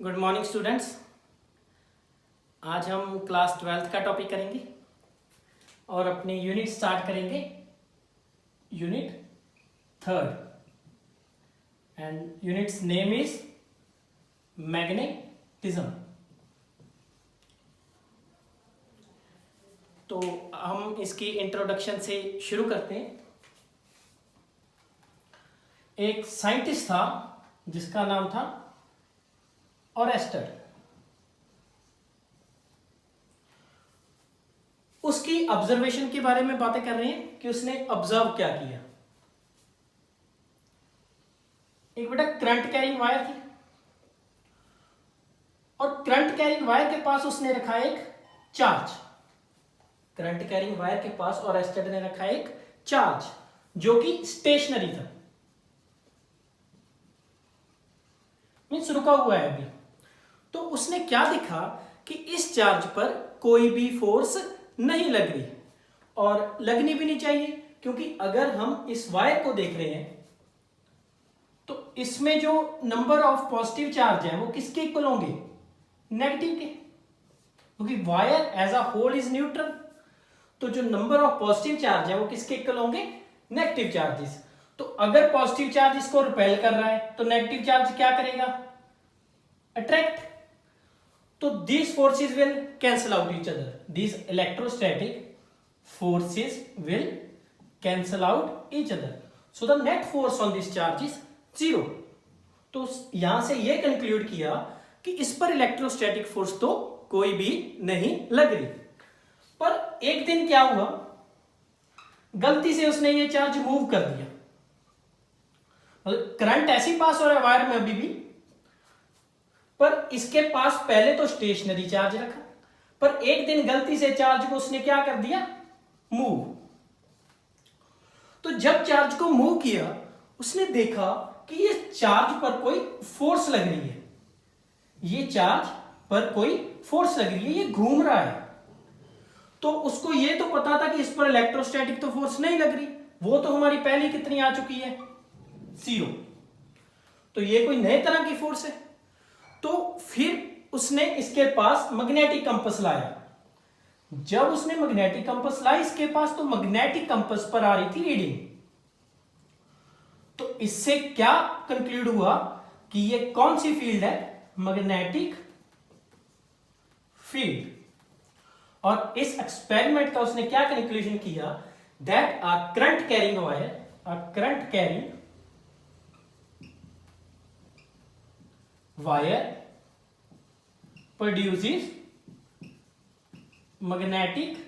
Good morning students. आज हम class 12th का टॉपिक करेंगे और अपनी यूनिट स्टार्ट करेंगे, unit 3rd and units name is magnetism. तो हम इसकी इंट्रोडक्शन से शुरू करते हैं। एक साइंटिस्ट था जिसका नाम था ऑरेस्टर। उसकी ऑब्जर्वेशन के बारे में बातें कर रहे हैं कि उसने ऑब्जर्व क्या किया। एक बेटा करंट कैरिंग वायर थी और करंट कैरिंग वायर के पास उसने रखा एक चार्ज। करंट कैरिंग वायर के पास ऑरेस्टर ने रखा एक चार्ज जो कि स्टेशनरी था, मीन्स रुका हुआ है अभी। तो उसने क्या देखा कि इस चार्ज पर कोई भी फोर्स नहीं लग रही और लगनी भी नहीं चाहिए, क्योंकि अगर हम इस वायर को देख रहे हैं तो इसमें जो नंबर ऑफ पॉजिटिव चार्ज है वो किसके इक्वल होंगे? नेगेटिव के, क्योंकि wire as a whole is neutral. तो जो नंबर ऑफ पॉजिटिव चार्ज है वो किसके इक्वल होंगे? Negative charges. तो अगर पॉजिटिव चार्ज इसको रिपेल कर रहा है तो नेगेटिव चार्ज क्या करेगा? अट्रैक्ट। तो these forces will cancel out each other. These electrostatic forces will cancel out each other. So the net force on this charge is 0. तो यहां से यह कंक्लूड किया कि इस पर इलेक्ट्रोस्टैटिक फोर्स तो कोई भी नहीं लग रही। पर एक दिन क्या हुआ, गलती से उसने ये चार्ज मूव कर दिया। मतलब करंट ऐसे पास हो रहा है वायर में अभी भी, पर इसके पास पहले तो स्टेशनरी चार्ज रखा, पर एक दिन गलती से चार्ज को उसने क्या कर दिया? मूव। तो जब चार्ज को मूव किया उसने देखा कि ये चार्ज पर कोई फोर्स लग रही है, ये चार्ज पर कोई फोर्स लग रही है, ये घूम रहा है। तो उसको ये तो पता था कि इस पर इलेक्ट्रोस्टैटिक तो फोर्स नहीं लग रही, वो तो हमारी पहली कितनी आ चुकी है? 0। तो ये कोई नए तरह की फोर्स है। तो फिर उसने इसके पास मैग्नेटिक कंपास लाया। जब उसने मैग्नेटिक कंपास लाया इसके पास, तो मैग्नेटिक कंपास पर आ रही थी रीडिंग। तो इससे क्या कंक्लूड हुआ कि ये कौन सी फील्ड है? Magnetic field. और इस एक्सपेरिमेंट का उसने क्या कंक्लूजन किया? That a current carrying wire, a current carrying wire produces magnetic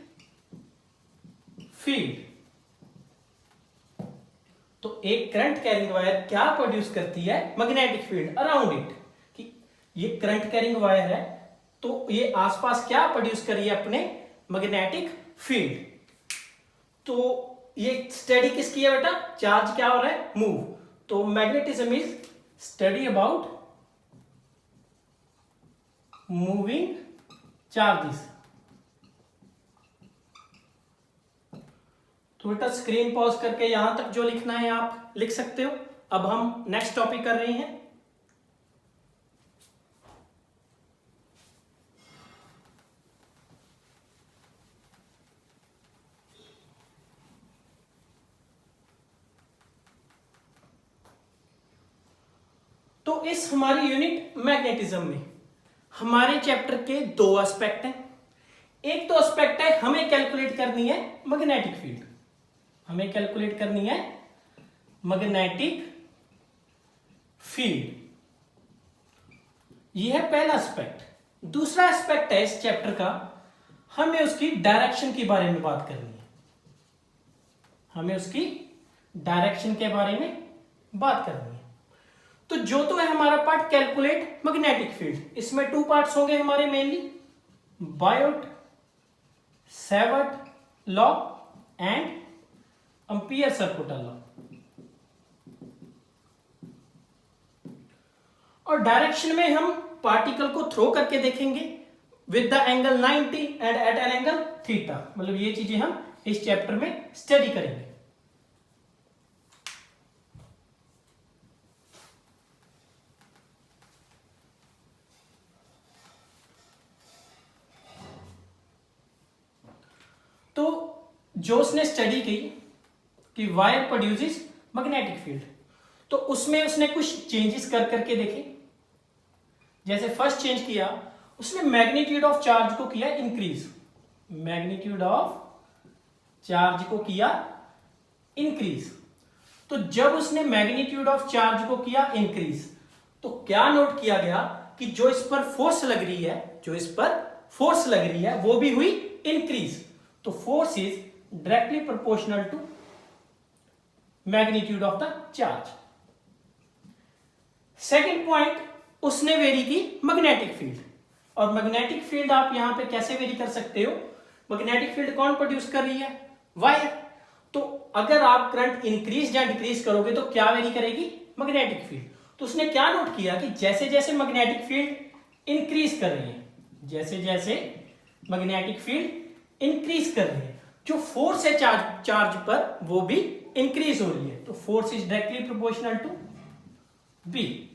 field। तो एक करंट कैरिंग वायर क्या प्रोड्यूस करती है? Magnetic field around it. कि ये करंट कैरिंग वायर है तो ये आसपास क्या प्रोड्यूस कर रही है? अपने मैग्नेटिक फील्ड। तो ये स्टडी किसकी है बेटा? चार्ज क्या हो रहा है? मूव। तो magnetism is study about moving charges. तो बेटा स्क्रीन पॉज करके यहां तक जो लिखना है आप लिख सकते हो। अब हम नेक्स्ट टॉपिक कर रहे हैं। तो इस हमारी यूनिट मैग्नेटिज्म में हमारे चैप्टर के दो एस्पेक्ट हैं। एक तो एस्पेक्ट है हमें कैलकुलेट करनी है मैग्नेटिक फील्ड, हमें कैलकुलेट करनी है मैग्नेटिक फील्ड, यह है पहला एस्पेक्ट। दूसरा एस्पेक्ट है इस चैप्टर का, हमें उसकी डायरेक्शन के बारे में बात करनी है, हमें उसकी डायरेक्शन के बारे में बात करनी है। तो जो तो है हमारा पार्ट कैलकुलेट मैग्नेटिक फील्ड, इसमें 2 पार्ट्स होंगे हमारे mainly, Biot Savart law and Ampere circular law. और डायरेक्शन में हम पार्टिकल को थ्रो करके देखेंगे with the angle 90 and at an angle theta. मतलब ये चीजें हम इस चैप्टर में स्टडी करेंगे। जो उसने स्टडी की कि वायर प्रोड्यूसेस मैग्नेटिक फील्ड, तो उसमें उसने कुछ चेंजेस कर करके देखे। जैसे फर्स्ट चेंज किया उसने मैग्नीट्यूड ऑफ चार्ज को किया इंक्रीज, मैग्नीट्यूड ऑफ चार्ज को किया इंक्रीज। तो जब उसने मैग्नीट्यूड ऑफ चार्ज को किया इंक्रीज, तो क्या नोट किया गया कि जो इस पर फोर्स लग रही है, जो इस पर फोर्स लग रही है वो भी हुई इंक्रीज। तो force is directly proportional to magnitude of the charge. Second point, उसने वेरी की मैग्नेटिक फील्ड। और मैग्नेटिक फील्ड आप यहां पे कैसे वेरी कर सकते हो? मैग्नेटिक फील्ड कौन प्रोड्यूस कर रही है? वायर। तो अगर आप करंट इंक्रीज या डिक्रीज करोगे तो क्या वेरी करेगी? Magnetic field. तो उसने क्या नोट किया कि जैसे जैसे मैग्नेटिक फील्ड इंक्रीज कर रही है, जैसे जैसे मैग्नेटिक फील्ड इंक्रीज कर रही है, जो फोर्स है चार्ज पर वो भी इंक्रीज हो रही है। तो force is directly proportional to B.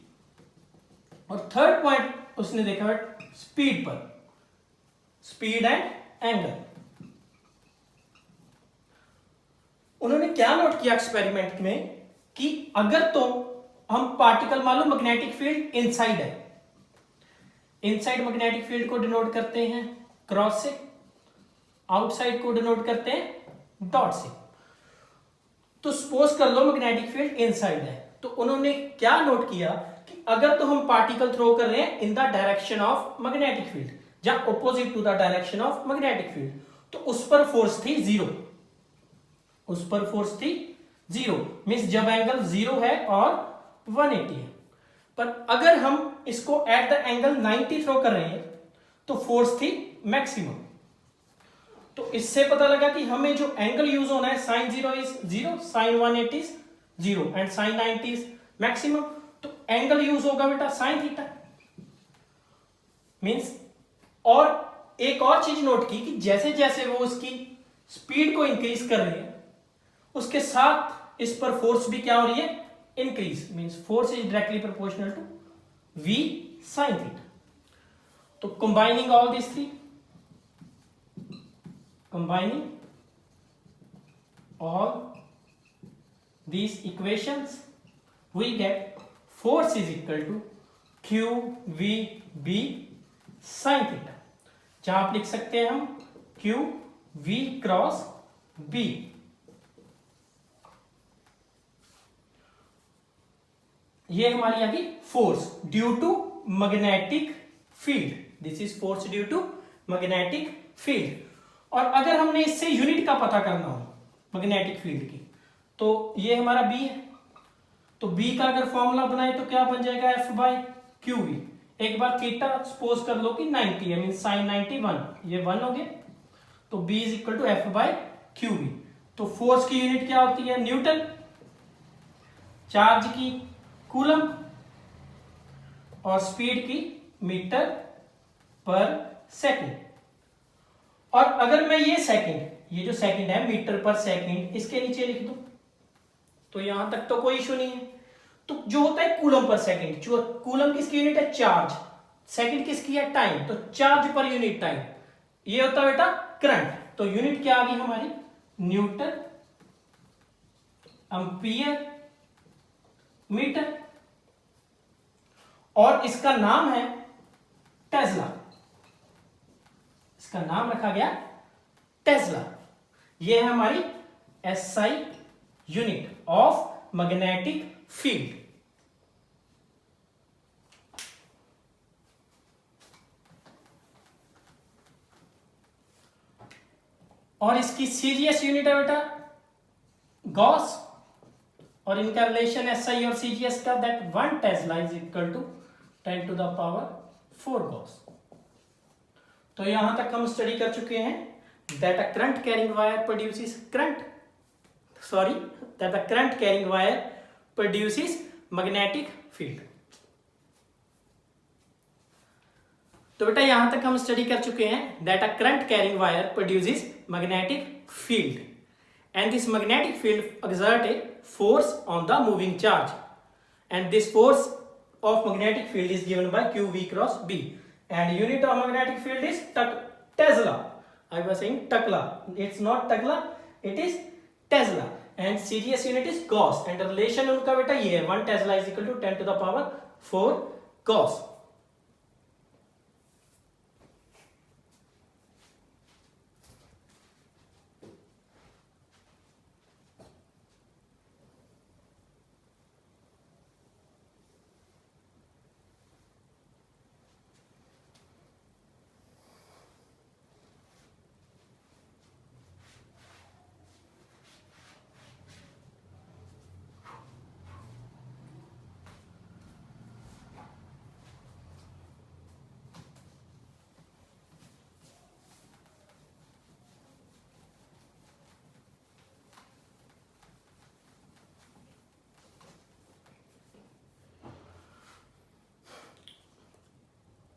और थर्ड पॉइंट उसने देखा स्पीड पर, स्पीड एंड एंगल। उन्होंने क्या नोट किया एक्सपेरिमेंट में कि अगर तो हम पार्टिकल मान लो मैग्नेटिक फील्ड इनसाइड है, इनसाइड मैग्नेटिक फील्ड को डिनोट करते हैं क्रॉस से, आउटसाइड को डिनोट करते हैं डॉट से। तो सपोज कर लो मैग्नेटिक फील्ड इनसाइड है, तो उन्होंने क्या नोट किया कि अगर तो हम पार्टिकल थ्रो कर रहे हैं in the direction of magnetic field या opposite to the direction of magnetic field, तो उस पर फोर्स थी जीरो, उस पर फोर्स थी जीरो। मींस जब एंगल जीरो है और 180 है। पर अगर हम इसको एट द एंगल 90 थ्रो कर रहे हैं तो फोर्स थी मैक्सिमम। तो इससे पता लगा कि हमें जो एंगल यूज होना है, sine 0 is 0, sine 180 is 0 and sine 90 is maximum. तो एंगल यूज होगा बेटा साइन थीटा। मींस और एक और चीज नोट की कि जैसे जैसे वो उसकी स्पीड को इंक्रीज कर रही है उसके साथ इस पर फोर्स भी क्या हो रही है? Increase. Means force is directly proportional to v sin theta. तो combining all this three, combining all these equations we get force is equal to QVB sin theta। जहां आप लिख सकते हैं हम QV क्रॉस B। ये हमारी आ गई force due to magnetic field. This is force due to magnetic field. और अगर हमने इससे यूनिट का पता करना हो मैग्नेटिक फील्ड की, तो ये हमारा बी है। तो बी का अगर फॉर्मूला बनाए तो क्या बन जाएगा? F by Q V. एक बार थीटा सपोज कर लो कि 90 है, मीन साइन 91, ये 1 हो गया। तो B is equal to F by Q V. तो फोर्स की यूनिट क्या होती है? न्यूटन। चार्ज की कूलम, और स्पीड की मीटर पर सेकंड। और अगर मैं ये सेकंड, ये जो सेकंड है मीटर पर सेकंड, इसके नीचे लिख दूं तो यहां तक तो कोई इशू नहीं है। तो जो होता है कूलम पर सेकंड, जो कूलम किसकी यूनिट है? चार्ज। सेकंड किसकी है? टाइम। तो चार्ज पर यूनिट टाइम, ये होता है बेटा करंट। तो यूनिट क्या आ गई हमारी? Newton ampere metre. और इसका नाम है टेस्ला, इसका नाम रखा गया टेस्ला। यह है हमारी SI unit of magnetic field. और इसकी सीजीएस यूनिट है बेटा गॉस। और इनका रिलेशन एसआई और सीजीएस का, that 1 tesla is equal to 10 to the power 4 gauss. तो यहां तक हम स्टडी कर चुके हैं that a current carrying wire produces that a current carrying wire produces magnetic field. तो बेटा यहां तक हम स्टडी कर चुके हैं that a current carrying wire produces magnetic field and this magnetic field exert a force on the moving charge, and this force of magnetic field is given by QV cross B, and unit of magnetic field is Tesla. I was saying Tekla, it's not Tekla, it is tesla and सीरीएस unit is gauss and relation उनका बेटा ये है 1 tesla is equal to 10 to the power 4 gauss.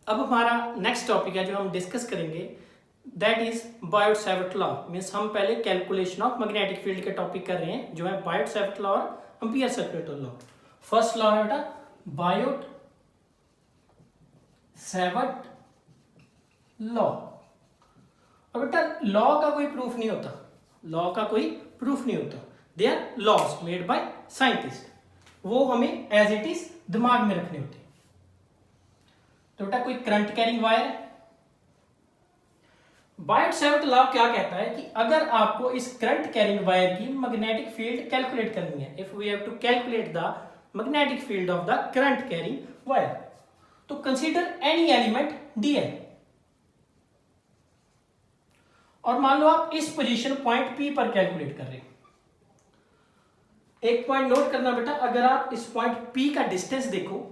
अब हमारा next topic है जो हम डिस्कस करेंगे, that is Biot Savart law. Means हम पहले कैलकुलेशन ऑफ मैग्नेटिक फील्ड के टॉपिक कर रहे हैं जो है बायोट-सैवर्ट लॉ और एम्पियर-सर्कुलेटर लॉ। फर्स्ट लॉ है बेटा बायोट-सैवर्ट लॉ। और बेटा लॉ का कोई प्रूफ नहीं होता, लॉ का कोई प्रूफ नहीं होता, they are laws made by scientist, वो हमें एज इट इज दिमाग में रखने होते हैं। तो बेटा कोई current carrying wire, Biot Savart law क्या कहता है कि अगर आपको इस करंट कैरिंग वायर की मैग्नेटिक फील्ड कैलकुलेट करनी है, if we have to calculate the magnetic field of the current carrying wire, तो कंसीडर एनी एलिमेंट डीएल। और मान लो आप इस पोजीशन पॉइंट पी पर कैलकुलेट कर रहे हैं। एक पॉइंट नोट करना बेटा, अगर आप इस पॉइंट पी का डिस्टेंस देखो,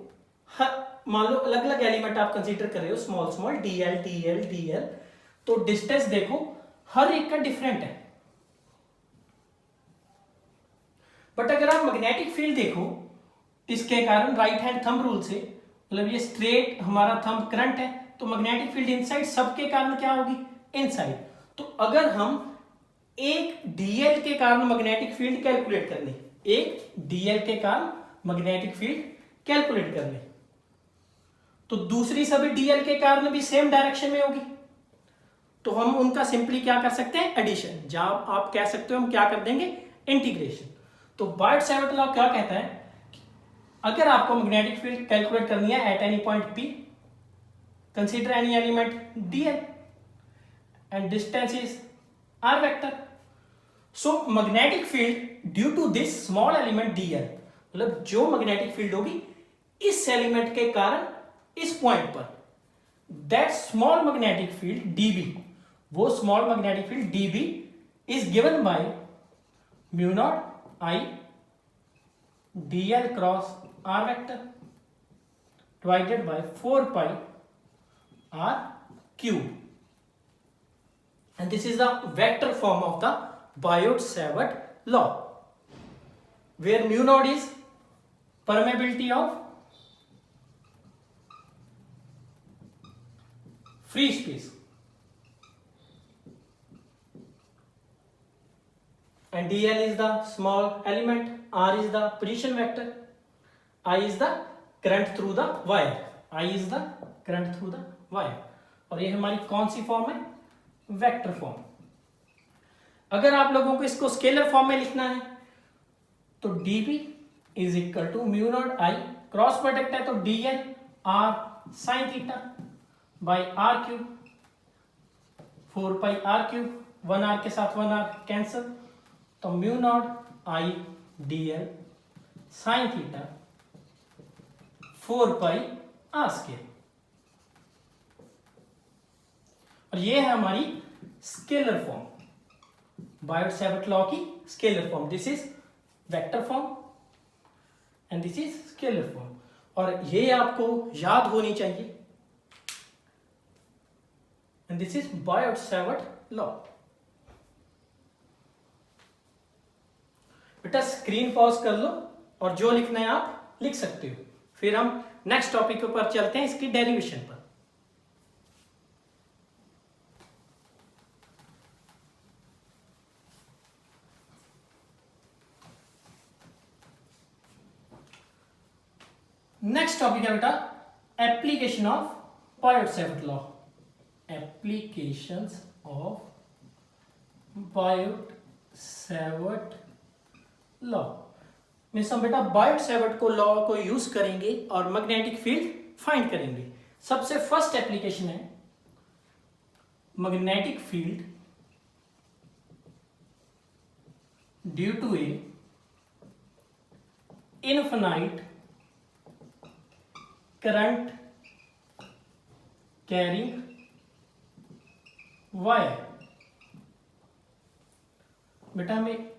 मान लो अलग अलग एलिमेंट आप कंसीडर कर रहे हो, small small DL DL DL, तो डिस्टेंस देखो हर एक का डिफरेंट है। बट अगर आप मैग्नेटिक फील्ड देखो, इसके कारण राइट हैंड थंब रूल से, मतलब ये स्ट्रेट हमारा थंब करंट है, तो मैग्नेटिक फील्ड इनसाइड, सबके कारण क्या होगी, इनसाइड। तो अगर हम एक डीएल के कारण मैग्नेटिक फील्ड कैलकुलेट कर लें, एक डीएल के कारण मैग्नेटिक फील्ड कैलकुलेट कर लें, तो दूसरी सभी डीएल के कारण भी सेम डायरेक्शन में होगी, तो हम उनका सिंपली क्या कर सकते हैं, एडिशन, जहां आप कह सकते हो हम क्या कर देंगे, इंटीग्रेशन। तो बायोट-सैवर्ट लॉ क्या कहता है कि अगर आपको मैग्नेटिक फील्ड कैलकुलेट करनी है at any point P, consider any element DL and distance is R vector. So magnetic field due to this small element DL, मतलब जो मैग्नेटिक फील्ड होगी इस एलिमेंट के कारण इस पॉइंट पर, that small magnetic field dB, वो small magnetic field dB is given by mu naught I dl cross r vector divided by 4 pi are cube, and this is the vector form of the Biot Savart law, where mu naught is permeability of free space and dl is the small element, r is the position vector, I is the current through the wire, I is the current through the wire। और ये हमारी कौन सी form है, vector form. अगर आप लोगों को इसको स्केलर फॉर्म में लिखना है तो dp is equal to mu naught I, cross product है तो dl r sin theta by R cube, 4 pi are cube, 1 R के साथ 1 आर कैंसल, तो mu naught I DL sine theta 4 pi R square. और ये है हमारी scalar form, Biot Savart law की scalar form. This is vector form and this is scalar form, और ये आपको याद होनी चाहिए, and this is Biot-Savart law. बेटा स्क्रीन पॉज कर लो और जो लिखना है आप लिख सकते हो, फिर हम नेक्स्ट टॉपिक पर चलते हैं, इसकी डेरिवेशन पर। नेक्स्ट टॉपिक है बेटा application of Biot Savart law, applications of Biot Savart law. Means हम बेटा बायोट सेवर्ट को लॉ को यूज करेंगे और मैग्नेटिक फील्ड फाइंड करेंगे। सबसे फर्स्ट एप्लीकेशन है magnetic field due to a infinite current carrying wire. बेटा हमें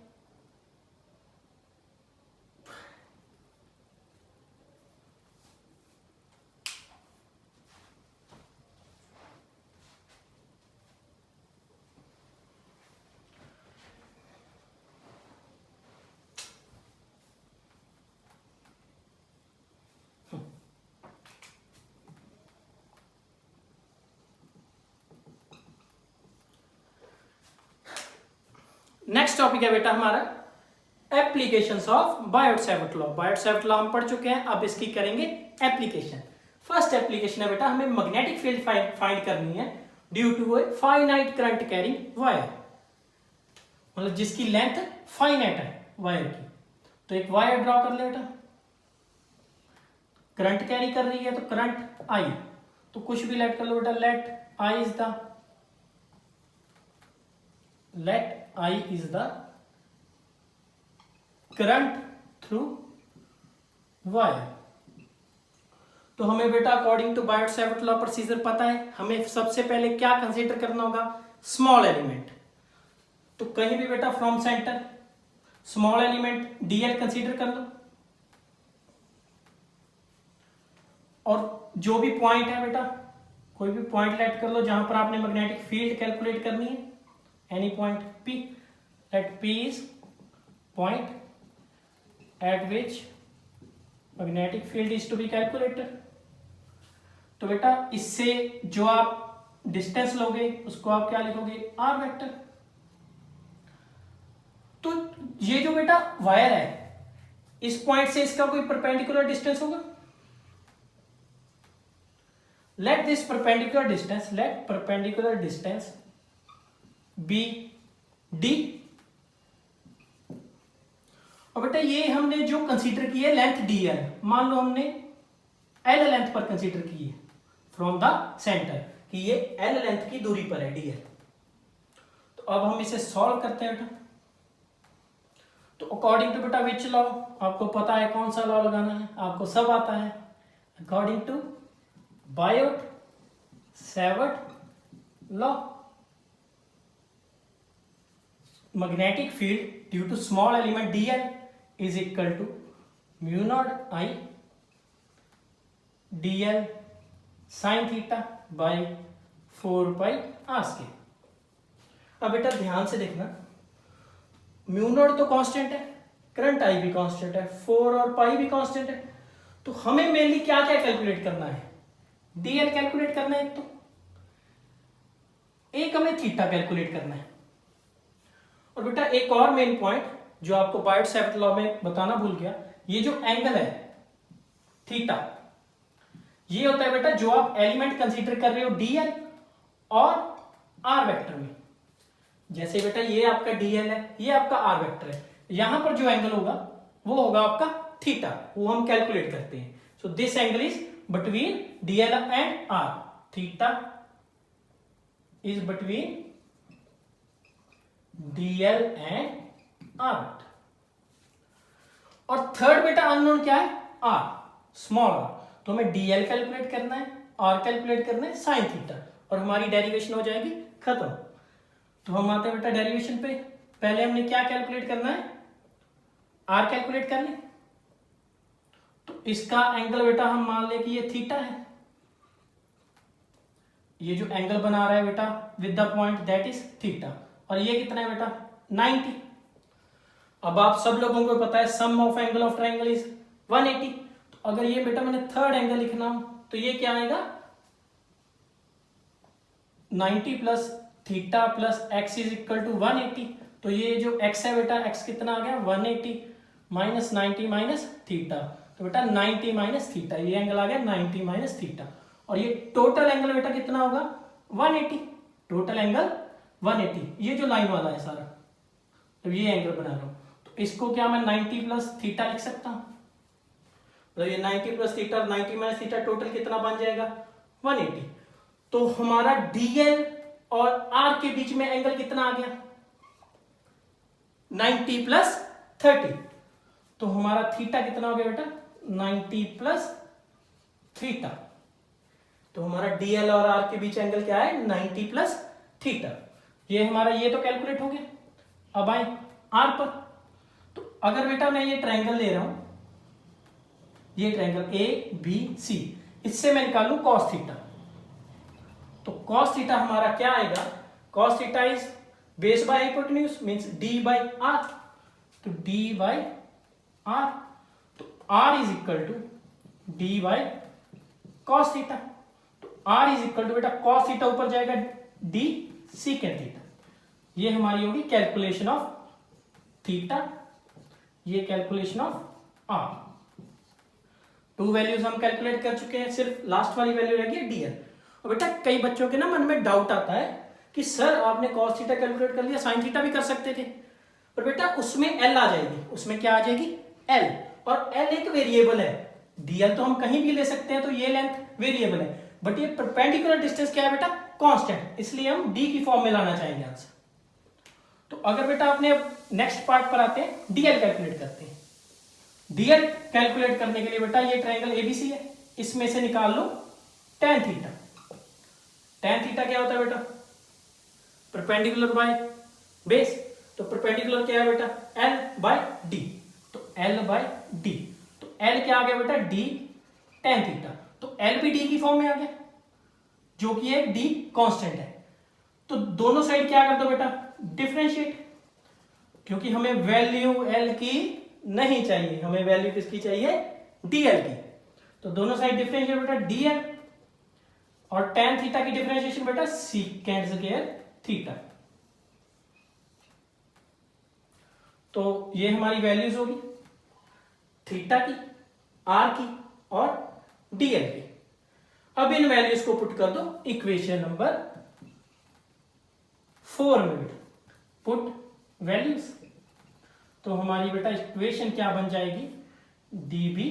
नेक्स्ट टॉपिक है बेटा हमारा applications of Biot Savart law. Biot Savart law हम पढ़ चुके हैं, अब इसकी करेंगे एप्लीकेशन। फर्स्ट एप्लीकेशन है बेटा हमें मैग्नेटिक फील्ड फाइंड करनी है due to a finite current carrying wire, मतलब जिसकी लेंथ फाइनाइट है वायर की। तो एक वायर ड्रॉ कर ले बेटा, करंट कैरी कर रही है तो करंट आई, तो कुछ भी लेट कर लो बेटा, let I is the current through wire. तो हमें बेटा according to Biot Savart law procedure पता है, हमें सबसे पहले क्या कंसीडर करना होगा, स्मॉल एलिमेंट। तो कहीं भी बेटा from centre small element DL consider कर लो, और जो भी पॉइंट है बेटा कोई भी पॉइंट लेट कर लो जहां पर आपने मैग्नेटिक फील्ड कैलकुलेट करनी है, any point P, let P is point at which magnetic field is to be calculated। तो बेटा इससे जो आप डिस्टेंस लोगे उसको आप क्या लिखोगे, R वेक्टर। तो ये जो बेटा वायर है इस पॉइंट से इसका कोई परपेंडिकुलर डिस्टेंस होगा, let perpendicular distance be D। और बेटा ये हमने जो कंसीडर की है लेंथ dl, मान लो हमने L लेंथ पर कंसीडर की है फ्रॉम द सेंटर, कि ये L लेंथ की दूरी पर है dl। तो अब हम इसे सॉल्व करते हैं बेटा। तो अकॉर्डिंग टू बेटा विच लॉ, आपको पता है कौन सा लॉ लगाना है, आपको सब आता है। According to Biot Savart law, magnetic field due to small element dl is equal to mu naught I dl sin theta by 4 pi r square। अब बेटा ध्यान से देखना, म्यू नॉट तो कांस्टेंट है, करंट आई भी कांस्टेंट है, 4 और पाई भी कांस्टेंट है। तो हमें मेनली क्या क्या कैलकुलेट करना है, डीएल कैलकुलेट करना है, एक हमें थीटा कैलकुलेट करना है। और बेटा एक और मेन पॉइंट जो आपको बायोट सेवर्ट लॉ में बताना भूल गया, ये जो एंगल है थीटा, ये होता है बेटा जो आप एलिमेंट कंसीडर कर रहे हो डीएल और आर वेक्टर में। जैसे बेटा ये आपका डीएल है, ये आपका आर वेक्टर है, यहां पर जो एंगल होगा वो होगा आपका थीटा, वो हम कैलकुलेट करते हैं। So this angle is between DL and R, theta is between DL and R. और थर्ड बेटा अननोन क्या है, आर, स्मॉल आर। तो हमें डीएल कैलकुलेट करना है, आर कैलकुलेट करना है साइन थीटा, और हमारी डेरिवेशन हो जाएगी खत्म। तो हम आते हैं बेटा डेरिवेशन पे। पहले हमने क्या कैलकुलेट करना है, आर कैलकुलेट कर ले। तो इसका एंगल बेटा हम मान ले कि ये थीटा है, ये जो एंगल बना रहा है बेटा with the point that is theta, और ये कितना है बेटा 90। अब आप सब लोगों को पता है sum of angle of triangle is 180। तो अगर ये बेटा मैंने थर्ड एंगल लिखना हो तो ये क्या आएगा 90 plus theta plus X is equal to 180। तो ये जो एक्स है बेटा, एक्स कितना आ गया 180 माइनस 90 माइनस थीटा, तो बेटा 90 माइनस थीटा, ये एंगल आ गया 90 माइनस थीटा। और ये टोटल एंगल बेटा कितना होगा 180, टोटल एंगल 180, ये जो लाइन वाला है सारा तो ये एंगल बना रहा हूं, तो इसको क्या मैं 90 प्लस थीटा लिख सकता हूं। तो ये 90 plus theta 90 minus theta total कितना बन जाएगा 180। तो हमारा डीएल और आर के बीच में एंगल कितना आ गया 90 प्लस 30। तो हमारा थीटा कितना हो गया बेटा 90 प्लस थीटा। तो हमारा डीएल और आर के बीच एंगल क्या है 90 प्लस थीटा। ये हमारा ये तो कैलकुलेट हो गया। अब आए आर पर। तो अगर बेटा मैं ये ट्रायंगल ले रहा हूं, ये ट्रायंगल ए बी सी, इससे मैं निकालू कॉस थीटा। तो कॉस थीटा हमारा क्या आएगा cos theta is base by hypotenuse means D by R. तो डी बाय आर, तो R is equal to D by cos theta. तो आर इज इक्वल टू बेटा कॉस थीटा ऊपर जाएगा डी सीकेंट थीटा। ये हमारी होगी कैलकुलेशन ऑफ थीटा, ये calculation of R. Two values हम कैलकुलेट कर चुके हैं, सिर्फ लास्ट वाली वैल्यू रह गई डीएल। और बेटा कई बच्चों के ना मन में डाउट आता है कि सर आपने कॉस थीटा कैलकुलेट कर लिया, साइन थीटा भी कर सकते थे। पर बेटा उसमें एल आ जाएगी, उसमें क्या आ जाएगी एल, और एल एक वेरिएबल है। डीएल तो हम कहीं भी ले सकते हैं, तो ये लेंथ वेरिएबल है, बट ये परपेंडिकुलर डिस्टेंस क्या है बेटा कांस्टेंट, इसलिए हम डी की फॉर्म में लाना चाहेंगे आंसर। तो अगर बेटा अपने नेक्स्ट पार्ट पर आते हैं, डीएल कैलकुलेट करते हैं। डीएल कैलकुलेट करने के लिए बेटा ये ट्रायंगल एबीसी है, इसमें से निकाल लो tan थीटा। tan थीटा क्या होता है बेटा परपेंडिकुलर बाय बेस। तो परपेंडिकुलर क्या है बेटा l बाय डी, तो l बाय डी। तो l क्या आ गया बेटा d tan थीटा। तो l भी d की फॉर्म में आ गया, जो कि एक d कांस्टेंट है। तो दोनों साइड क्या कर दो बेटा डिफरेंशिएट, क्योंकि हमें वैल्यू l की नहीं चाहिए, हमें वैल्यू किसकी चाहिए dl की। तो दोनों साइड डिफरेंशिएट बेटा dl, और tan थीटा की डिफरेंशिएशन बेटा सीकेंट स्क्वायर थीटा। तो ये हमारी वैल्यूज होगी थीटा की, आर की और dl की। अब इन वैल्यूज को पुट कर दो इक्वेशन नंबर 4 में बेटा, पुट वैल्यूज। तो हमारी बेटा इक्वेशन क्या बन जाएगी db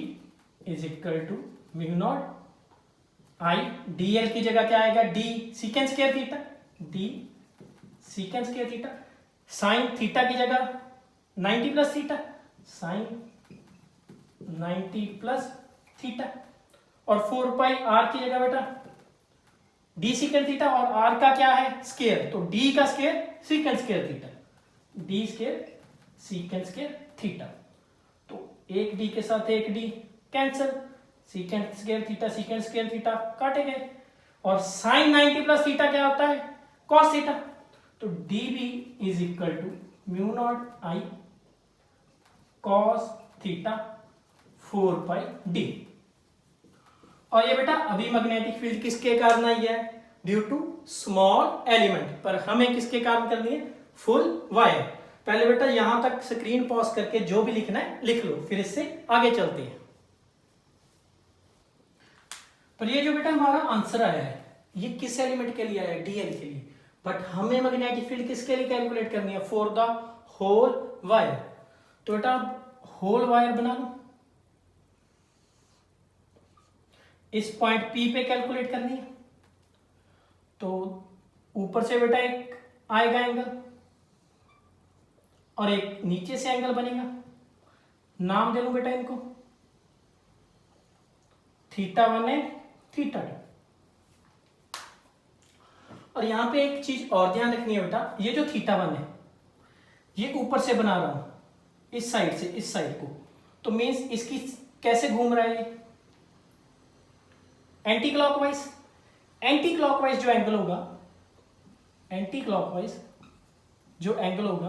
is equal to mu naught I, dl की जगह क्या आएगा d secant square theta, d secant square theta, sine theta की जगह 90 plus theta, sine 90 plus theta, और 4 पाई आर की जगह बेटा d सीकेंट थीटा, और r का क्या है स्क्वायर, तो d का square secant square theta, d square secant square theta. तो एक d के साथ एक d cancel, secant square theta secant square theta काटे गए, और साइन 90 प्लस थीटा क्या होता है कॉस थीटा। तो db is equal to mu naught I cos theta 4 pi D. और ये बेटा अभी मैग्नेटिक फील्ड किसके कारण आई है ड्यू टू स्मॉल एलिमेंट, पर हमें किसके कारण करनी है फुल वायर। पहले बेटा यहां तक स्क्रीन पॉज करके जो भी लिखना है लिख लो, फिर इससे आगे चलते हैं। पर ये जो बेटा हमारा आंसर आया है ये किस एलिमेंट के लिए आया है डीएल के लिए, बट हमें मैग्नेटिक फील्ड किसके लिए कैलकुलेट करनी है फॉर द होल वायर। तो बेटा होल वायर बना लो, इस पॉइंट P पे कैलकुलेट करनी है। तो ऊपर से बेटा एक आएगा एंगल और एक नीचे से एंगल बनेगा, नाम दे लूं बेटा इनको θ1 है θ2। और यहां पे एक चीज और ध्यान रखनी है बेटा, ये जो θ1 है ये ऊपर से बना रहा हूं इस साइड से इस साइड को, तो मींस इसकी कैसे घूम रहा है ये एंटी क्लॉकवाइज। एंटी क्लॉकवाइज जो एंगल होगा, एंटी क्लॉकवाइज जो एंगल होगा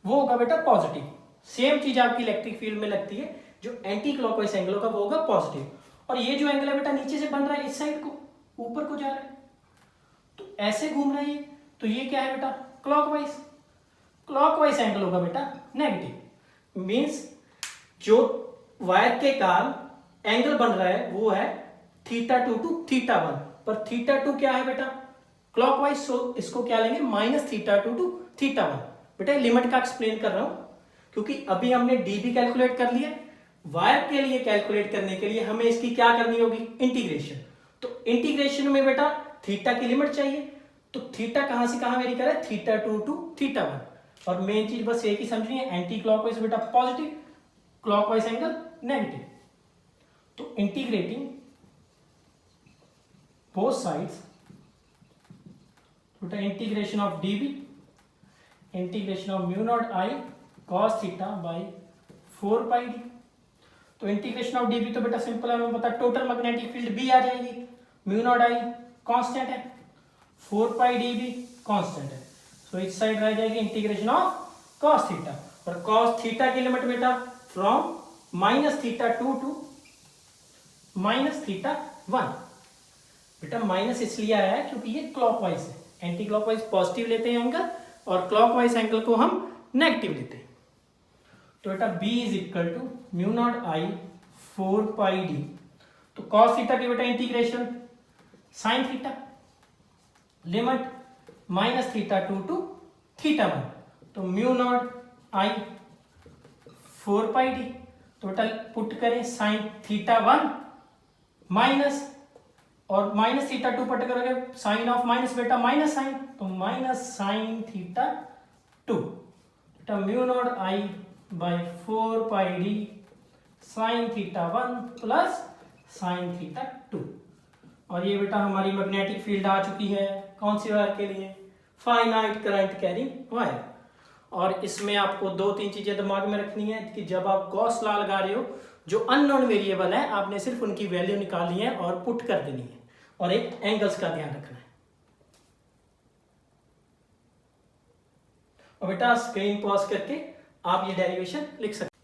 वो होगा बेटा पॉजिटिव। सेम चीज आपकी इलेक्ट्रिक फील्ड में लगती है, जो एंटी क्लॉकवाइज एंगल होगा वो होगा पॉजिटिव। और ये जो एंगल है बेटा नीचे से बन रहा है इस साइड को, ऊपर को जा रहा है, तो ऐसे घूम रहा है ये, तो ये क्या है बेटा क्लॉकवाइज। क्लॉकवाइज एंगल होगा बेटा नेगेटिव, मींस जो वायर के कारण एंगल बन रहा है वो है θ2 टू θ1, पर θ2 क्या है बेटा क्लॉकवाइज, सो इसको क्या लेंगे -θ2 टू θ1। बेटा लिमिट का एक्सप्लेन कर रहा हूं, क्योंकि अभी हमने डीबी कैलकुलेट कर लिया। वायर के लिए कैलकुलेट करने के लिए हमें इसकी क्या करनी होगी, इंटीग्रेशन। तो इंटीग्रेशन में बेटा थीटा की लिमिट चाहिए, तो थीटा कहां से कहां वेरी करे, θ2 टू θ1। और मेन चीज बस एक ही समझनी है, एंटी क्लॉकवाइज बेटा पॉजिटिव, क्लॉकवाइज एंगल नेगेटिव। तो इंटीग्रेटिंग बोथ साइड्स, बेटा integration of dB, integration of mu naught I cos theta by 4 pi D. तो इंटीग्रेशन ऑफ dB तो बेटा सिंपल है, हमें पता टोटल मैग्नेटिक फील्ड B आ जाएगी, म्यू नॉट आई कांस्टेंट है, 4 पाई dB कांस्टेंट है। सो इस साइड रह जाएगी इंटीग्रेशन ऑफ cos थीटा, और cos थीटा की लिमिट बेटा फ्रॉम -θ2 टू -θ1। बेटा माइनस इसलिए आया है क्योंकि ये क्लॉकवाइज है, एंटी क्लॉकवाइज पॉजिटिव लेते हैं एंगल और क्लॉकवाइज एंगल को हम नेगेटिव लेते हैं। तो बेटा B is equal to mu naught I 4 pi D. तो cos थीटा की बेटा integration sin theta, limit -θ2 to θ1, तो mu naught I 4 pi D. तो बेटा पुट करें sin θ1 माइनस, और -θ2 पट करोगे साइन ऑफ माइनस बेटा माइनस साइन, तो -sin θ2, बेटा mu naught I by 4 pi d sin θ1 plus sin θ2। और ये बेटा हमारी मैग्नेटिक फील्ड आ चुकी है कौन सी वायर के लिए, फाइनाइट करंट कैरिंग वायर। और इसमें आपको 2-3 चीजें दिमाग में रखनी है कि जब आप गॉस लॉ लगा रहे हो, जो अननोन वेरिएबल है आपने सिर्फ उनकी वैल्यू निकालनी है और पुट कर देनी है, और एक एंगल्स का ध्यान रखना है। और बेटा स्क्रीन पॉज करके आप ये डेरिवेशन लिख सकते।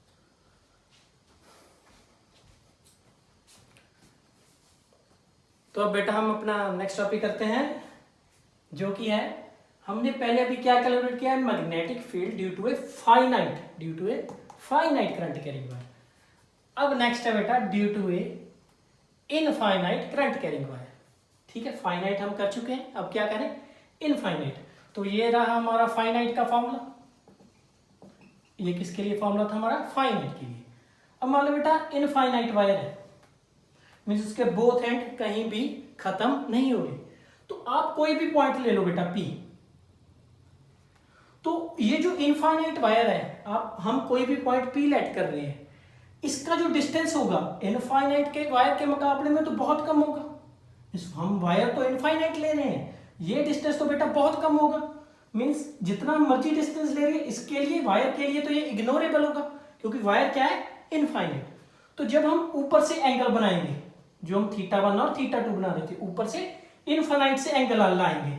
तो अब बेटा हम अपना नेक्स्ट टॉपिक करते हैं, जो कि है हमने पहले अभी क्या कैलकुलेट किया है, magnetic field due to a finite current carrying wire. अब नेक्स्ट है बेटा due to a infinite current carrying wire. ठीक है, फाइनाइट हम कर चुके हैं, अब क्या करें, इनफाइनाइट। तो ये रहा हमारा फाइनाइट का फॉर्मूला, ये किसके लिए फॉर्मूला था हमारा, फाइनाइट के लिए। अब मान लो बेटा इनफाइनाइट वायर है, मीन्स उसके बोथ एंड कहीं भी खत्म नहीं हो रही। तो आप कोई भी पॉइंट ले लो बेटा P। तो ये जो इनफाइनाइट वायर है, आप हम कोई भी पॉइंट P लेट कर रहे हैं, इसका जो डिस्टेंस होगा इनफाइनाइट के वायर के मुकाबले में तो बहुत कम होगा। हम वायर तो इनफाइनाइट ले रहे हैं, ये डिस्टेंस तो बेटा बहुत कम होगा। मींस जितना मर्जी डिस्टेंस ले रहे हैं इसके लिए, वायर के लिए तो ये इग्नोरेबल होगा, क्योंकि वायर क्या है, इनफाइनाइट। तो जब हम ऊपर से एंगल बनाएंगे, जो हम θ1 और θ2 बना रहे थे, ऊपर से इनफाइनाइट से एंगल लाएंगे,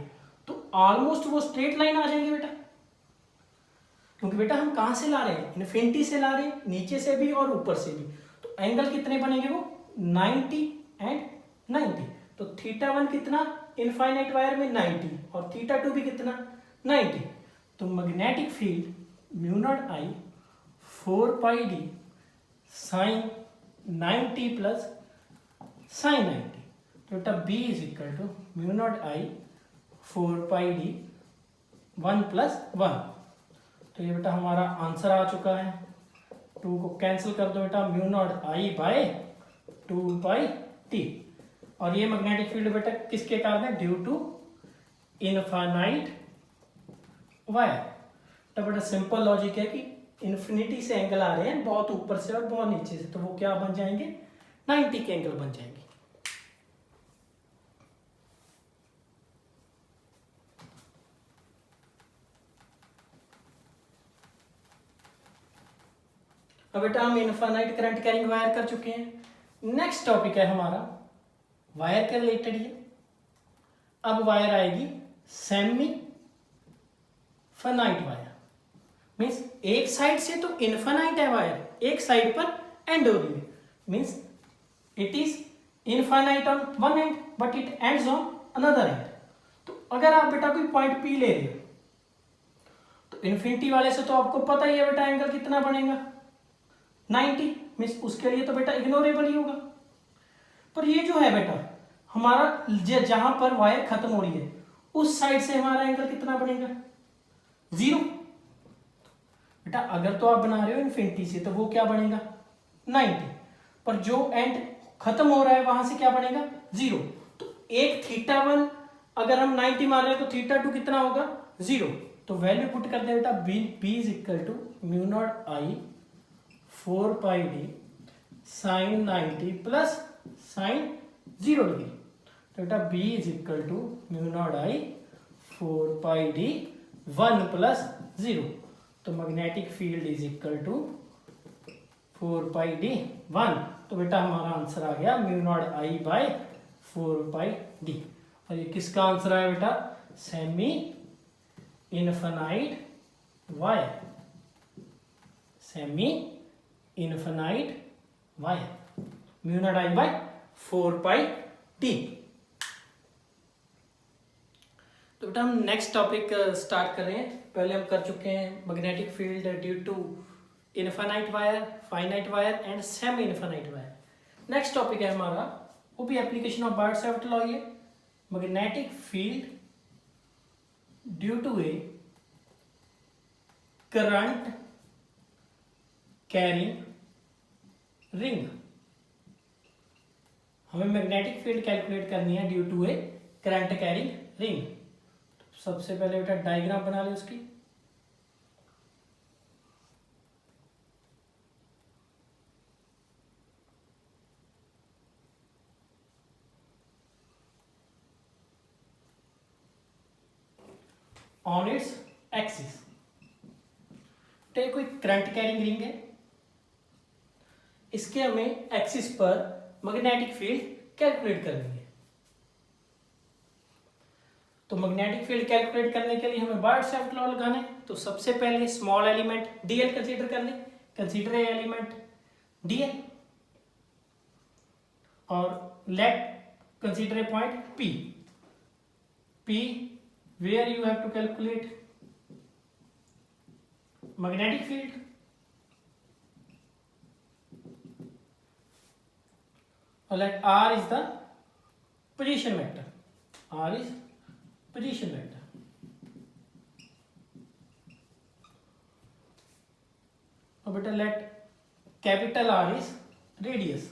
तो ऑलमोस्ट वो स्ट्रेट लाइन आ जाएंगे बेटा। क्योंकि बेटा हम कहां से ला रहे हैं, इन्फिनिटी से ला रहे हैं, नीचे से भी और ऊपर से भी। तो एंगल कितने बनेंगे, वो 90 एंड 90। तो θ1 कितना इनफाइनाइट वायर में 90, और θ2 भी कितना 90। तो magnetic field mu naught I 4 pi D sine 90 plus sine 90। तो बेटा B is equal to mu naught I 4 pi D 1 plus 1। तो ये बेटा हमारा आंसर आ चुका है। 2 को कैंसिल कर दो बेटा, mu naught I bye 2 pi T. और ये मैग्नेटिक फील्ड बेटा किसके कारण है, ड्यू टू इनफाइनाइट वायर। तो बेटा सिंपल लॉजिक है कि इन्फिनिटी से एंगल आ रहे हैं, बहुत ऊपर से और बहुत नीचे से, तो वो क्या बन जाएंगे, 90 के एंगल बन जाएंगे। अब बेटा हम इनफाइनाइट करंट कैरिंग वायर कर चुके हैं। नेक्स्ट टॉपिक है हमारा वायर के रिलेटेड ही। अब वायर आएगी सेमी फाइनाइट वायर। मीन्स एक साइड से तो इनफाइनाइट है वायर, एक साइड पर एंड हो रही है, means it is infinite on one and but it ends on another and. तो अगर आप बेटा कोई पॉइंट P ले रहे हो, तो इन्फिनिटी वाले से तो आपको पता ही है बेटा एंगल कितना बनेगा, 90। मीन्स उसके लिए तो बेटा इग्नोरेबल ही होगा। पर ये जो है बेटा हमारा जहां पर वायर खत्म हो रही है, उस साइड से हमारा एंगल कितना बनेगा, 0। बेटा अगर तो आप बना रहे हो इन्फिनिटी से तो वो क्या बनेगा 90, पर जो एंड खत्म हो रहा है वहां से क्या बनेगा 0। तो एक θ1 अगर हम 90 मान रहे हैं तो θ2 कितना होगा 0। तो वैल्यू पुट कर दे बेटा b is equal to mu naught I 4 pi D sine 90 plus sine 0 degree. तो बेटा b is equal to mu naught I 4 pi D 1 plus 0। तो magnetic field is equal to 4 pi D 1। तो बेटा हमारा answer आ गया mu naught I by 4 pi D. और ये किसका आंसर है बेटा semi infinite wire, semi infinite wire mu naught I by 4 pi D. तो बेटा हम नेक्स्ट टॉपिक स्टार्ट कर रहे हैं। पहले हम कर चुके हैं magnetic field due to infinite wire, finite wire and semi infinite wire. Next topic है हमारा वो भी एप्लीकेशन ऑफ बार्ड-सेविट लॉ, ये magnetic field due to a current carrying ring. हमें मैग्नेटिक फील्ड कैलकुलेट करनी है due to a current carrying ring. तो सबसे पहले बेटा डायग्राम बना ले उसकी। ऑन इट्स एक्सिस तो ये कोई करंट कैरिंग रिंग है, इसके हमें एक्सिस पर मैग्नेटिक फील्ड कैलकुलेट करनी है। तो मैग्नेटिक फील्ड कैलकुलेट करने के लिए हमें बार्ड-सेविट लॉ लगाना है। तो सबसे पहले स्मॉल एलिमेंट डीएल कंसीडर कर लें। कंसीडर एलिमेंट डीएल और late consider a point P. P where you have to calculate magnetic field, or let R is the position vector, R is position vector। और बेटा let capital R is radius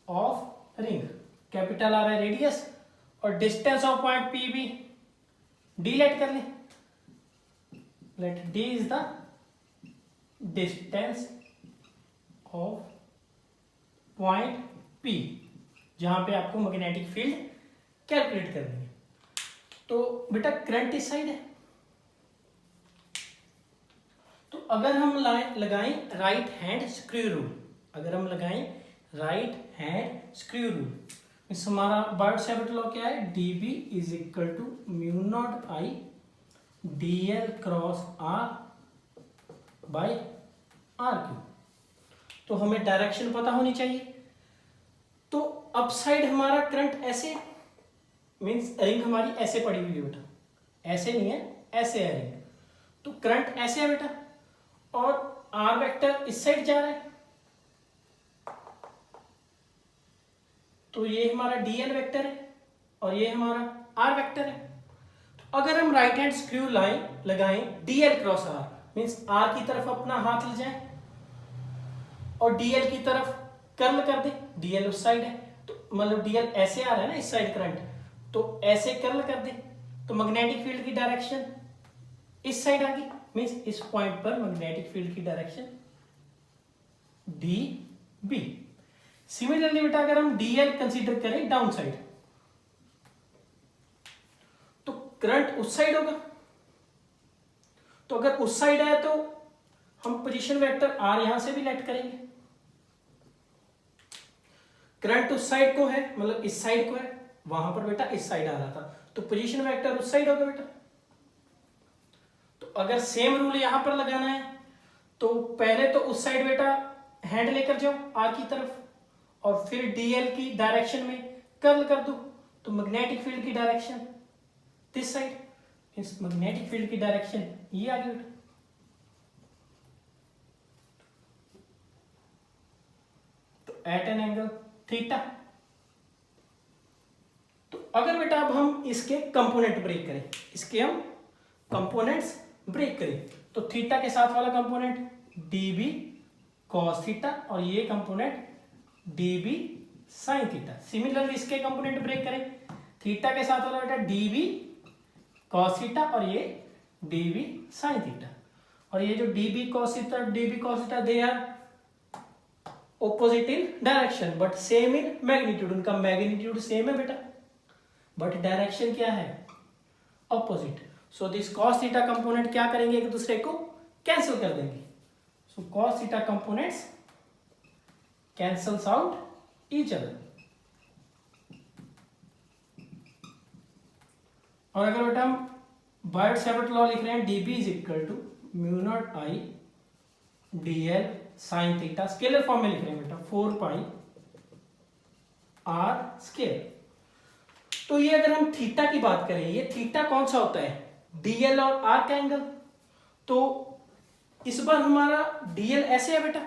of ring, capital R है radius और distance of point P भी D let कर ले। Let D is the distance of point P जहां पे आपको मैग्नेटिक फील्ड कैलकुलेट करनी है। तो बेटा करंट इस साइड है, तो अगर हम लगाएं राइट हैंड स्क्रू रूल, अगर हम लगाएं राइट हैंड स्क्रू रूल, इस हमारा बार्ड-सेविट लॉ क्या है dB is equal to mu naught I dl cross r by R cube. तो हमें डायरेक्शन पता होनी चाहिए। तो अप साइड हमारा करंट ऐसे मींस रिंग हमारी ऐसे पड़ी हुई है बेटा, ऐसे नहीं है ऐसे है रिंग। तो करंट ऐसे है बेटा और आर वेक्टर इस साइड जा रहा है, तो ये हमारा dl वेक्टर है और ये हमारा r वेक्टर है। तो अगर हम राइट हैंड स्क्रू लाइन लगाएं dl cross r means r की तरफ अपना हाथ ले जाएं और dl की तरफ कर्ल कर दें, dl उस साइड है तो मतलब dl ऐसे आ रहा है ना इस साइड करंट, तो ऐसे कर्ल कर दें तो मैग्नेटिक फील्ड की डायरेक्शन इस साइड आ गई, मींस इस पॉइंट पर मैग्नेटिक फील्ड की डायरेक्शन db। सिमिलरली बेटा अगर हम dl कंसीडर करें डाउन साइड तो करंट उस साइड होगा। तो अगर उस साइड है तो हम पोजीशन वेक्टर r यहां से भी लेट करेंगे। करंट उस साइड को है मतलब इस साइड को है, वहां पर बेटा इस साइड आ रहा था तो पोजीशन वेक्टर उस साइड होगा बेटा। तो अगर सेम रूल यहां पर लगाना है तो पहले तो उस साइड बेटा हैंड लेकर जाओ r की तरफ और फिर dl की डायरेक्शन में कर्ल कर दो तो मैग्नेटिक फील्ड की डायरेक्शन दिस साइड, इस मैग्नेटिक फील्ड की डायरेक्शन ये आ गई। तो एट एन एंगल थीटा। तो अगर बेटा अब हम इसके कंपोनेंट ब्रेक करें, इसके हम कंपोनेंट्स ब्रेक करें। तो थीटा के साथ वाला कंपोनेंट dB cos थीटा और ये component dB sin theta. Similarly इसके कंपोनेंट ब्रेक करें, थीटा के साथ वाला बेटा dB cos थीटा और ये dB sin थीटा। और ये जो dB cos थीटा दे आर opposite in direction but same in magnitude, उनका मैग्नीट्यूड सेम है बेटा बट डायरेक्शन क्या है opposite. So this cos theta component क्या करेंगे, एक दूसरे को कैंसिल कर देंगे। सो cos theta components cancels out each other. और अगर बेटा हम बायोट-सैवर्ट लॉ लिख रहे हैं, dB is equal to mu naught I dl sine theta, scalar form में लिख रहे हैं बेटा 4 पाई r स्केयर। तो ये अगर हम थीटा की बात करें, ये थीटा कौन सा होता है, dl और r का एंगल। तो इस बार हमारा dl ऐसे है बेटा,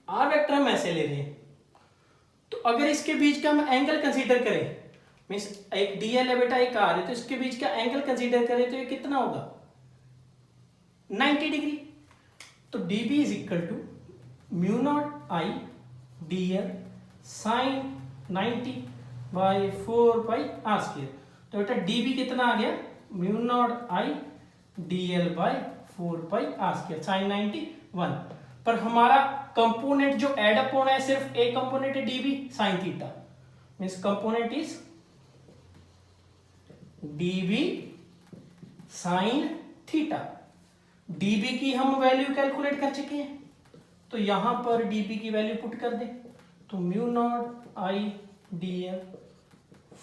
r वेक्टर हम ऐसे ले रहे हैं। तो अगर इसके बीच का हम एंगल कंसीडर करें, मीन्स एक dl है बेटा एक r है, तो इसके बीच का एंगल कंसीडर करें तो ये कितना होगा 90 डिग्री। तो dB is equal to mu naught I dl sine 90 by 4 pi r square. तो बेटा dB कितना आ गया, mu naught I dl by 4 pi r square sine 90 1। पर हमारा कंपोनेंट जो एड अप होना है सिर्फ एक कंपोनेंट है dB sine theta, means component is dB sine theta. dB की हम वैल्यू कैलकुलेट कर चुके हैं, तो यहां पर dB की वैल्यू पुट कर दे। तो mu naught I dl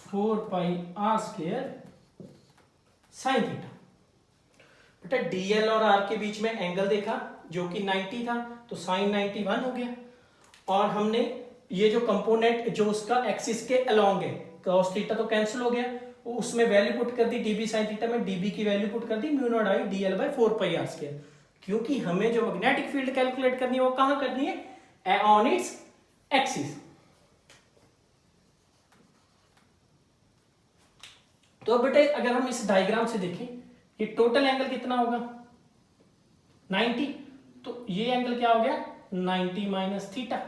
4 pi r square sine theta. बेटा dl और r के बीच में एंगल देखा जो कि 90 था, तो साइन 91 हो गया। और हमने ये जो कंपोनेंट जो उसका एक्सिस के अलोंग है cos थीटा तो कैंसिल हो गया, उसमें वैल्यू पुट कर दी dB साइन थीटा में, dB की वैल्यू पुट कर दी mu naught I dl by 4 pi r square. क्योंकि हमें जो मैग्नेटिक फील्ड कैलकुलेट करनी है वो कहां करनी है, ऑन इट्स एक्सिस। तो बेटे अगर हम इस डायग्राम से देखें, ये टोटल एंगल कितना होगा 90, तो ये एंगल क्या हो गया 90 माइनस थीटा।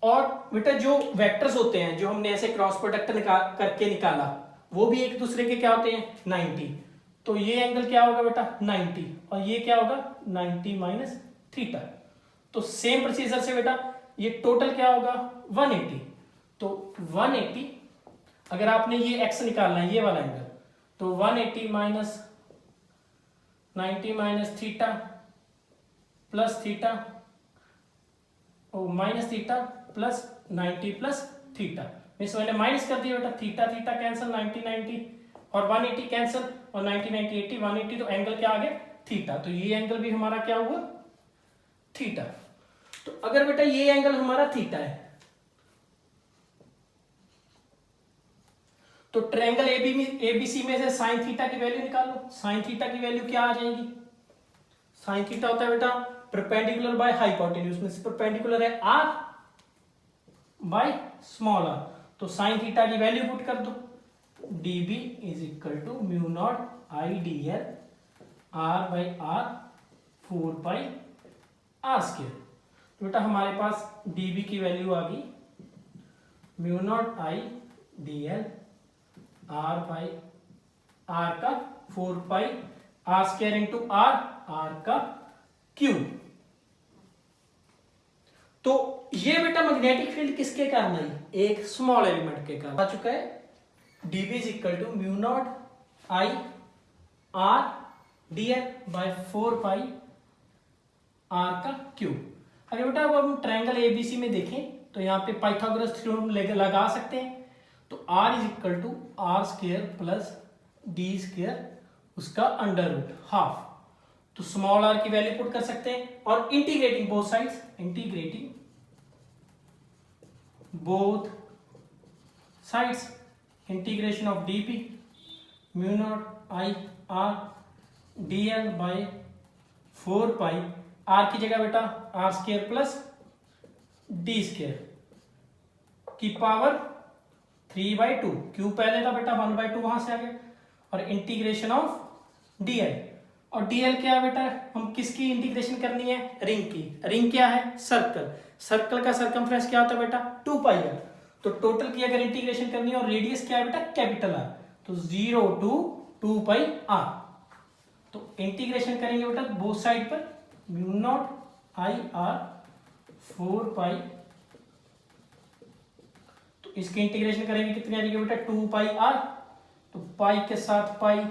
और बेटा जो वेक्टर्स होते हैं जो हमने ऐसे क्रॉस प्रोडक्ट करके निकाला, वो भी एक दूसरे के क्या होते हैं 90। तो ये एंगल क्या होगा बेटा 90 और ये क्या होगा 90 माइनस थीटा। तो सेम प्रोसीजर से बेटा ये टोटल क्या होगा 180। तो 180 अगर आपने ये x निकालना है ये वाला एंगल, तो 180 minus 90 minus theta plus theta minus theta plus 90 plus theta, means मैंने माइनस कर दिया बेटा, थीटा थीटा कैंसिल 90 90 और 180 कैंसिल और 90 90 80 180, तो एंगल क्या आ गया थीटा। तो ये एंगल भी हमारा क्या हुआ थीटा। तो अगर बेटा ये एंगल हमारा थीटा है, तो ट्रायंगल एबीसी में से साइन थीटा की वैल्यू निकालो। साइन थीटा की वैल्यू क्या आ जाएगी, साइन थीटा होता है बेटा परपेंडिकुलर बाय हाइपोटेन्यूज, में से परपेंडिकुलर है आर बाय स्मॉल आर। तो साइन थीटा की वैल्यू पुट कर दो, dB is equal to mu naught I dl r by r 4 pi r square. तो बेटा हमारे पास dB की वैल्यू आ गई mu naught I dl r by r का 4 pi r square into r, r का क्यूब। तो ये बेटा मैग्नेटिक फील्ड किसके कारण आई, एक स्मॉल एलिमेंट के कारण आ चुका है। dB is equal to mu naught I R dl by 4 pi R का क्यूब। अगर बेटा अब हम ट्रायंगल एबीसी में देखें तो यहाँ पे पाइथागोरस थ्योरम लगा सकते हैं। तो r is equal to R square plus D square उसका अंडर रूट हाफ। तो स्मॉल r की वैल्यू पुट कर सकते हैं और integrating both sides, integrating both sides, integration of dp mu naught I R dl by 4 pi r की जगह बेटा R square plus D square की पावर 3/2, क्यू पहले था बेटा 1/2 वहां से आ गया, और इंटीग्रेशन ऑफ डीएल। और डीएल क्या है बेटा, हम किसकी इंटीग्रेशन करनी है, रिंग की। रिंग क्या है, सर्कल। सर्कल का सरकमफ्रेंस क्या होता है बेटा, 2 पाई आर। तो टोटल की अगर इंटीग्रेशन करनी है और रेडियस क्या है बेटा, कैपिटल आर, तो 0 to 2 पाई आर। तो इंटीग्रेशन करेंगे बेटा बोथ साइड पर, म्यू नॉट आई आर 4 पाई। तो इसकी इंटीग्रेशन करेंगे कितनी आ जाएगी बेटा, 2 पाई आर। तो पाई के साथ पाई